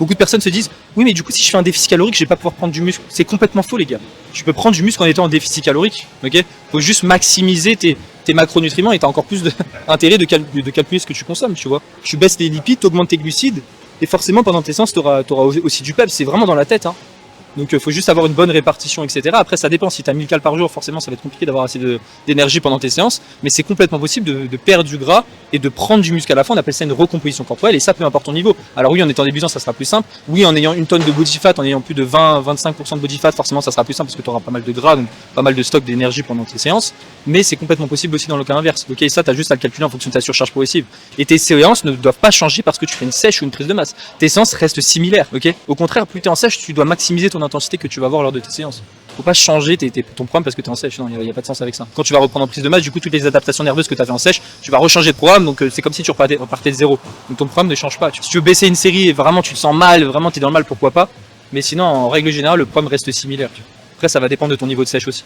Beaucoup de personnes se disent oui, mais du coup, si je fais un déficit calorique, je vais pas pouvoir prendre du muscle. C'est complètement faux, les gars. Tu peux prendre du muscle en étant en déficit calorique. Ok, faut juste maximiser tes macronutriments et t'as encore plus d'intérêt de calculer ce que tu consommes, tu vois. Tu baisses tes lipides, t'augmentes tes glucides et forcément pendant tes séances, t'auras aussi du peps. C'est vraiment dans la tête, hein. Donc faut juste avoir une bonne répartition, etc. Après ça dépend, si tu as 1000 calories par jour, forcément ça va être compliqué d'avoir assez d'énergie pendant tes séances, mais c'est complètement possible de perdre du gras et de prendre du muscle à la fin. On appelle ça une recomposition corporelle, et ça peu importe ton niveau. Alors oui, en étant débutant ça sera plus simple, oui en ayant une tonne de body fat, en ayant plus de 20-25% de body fat, forcément ça sera plus simple parce que tu auras pas mal de gras, donc pas mal de stock d'énergie pendant tes séances, mais c'est complètement possible aussi dans le cas inverse. Ok, ça tu as juste à le calculer en fonction de ta surcharge progressive. Et tes séances ne doivent pas changer parce que tu fais une sèche ou une prise de masse. Tes séances restent similaires, ok. Au contraire, plus tu es en sèche, tu dois maximiser ton intensité que tu vas avoir lors de tes séances. Faut pas changer ton programme parce que tu es en sèche, non, il n'y a pas de sens avec ça. Quand tu vas reprendre en prise de masse, du coup, toutes les adaptations nerveuses que tu as fait en sèche, tu vas rechanger de programme, donc c'est comme si tu repartais de zéro. Donc ton programme ne change pas. Si tu veux baisser une série et vraiment tu te sens mal, vraiment tu es dans le mal, pourquoi pas. Mais sinon, en règle générale, le programme reste similaire. Après, ça va dépendre de ton niveau de sèche aussi.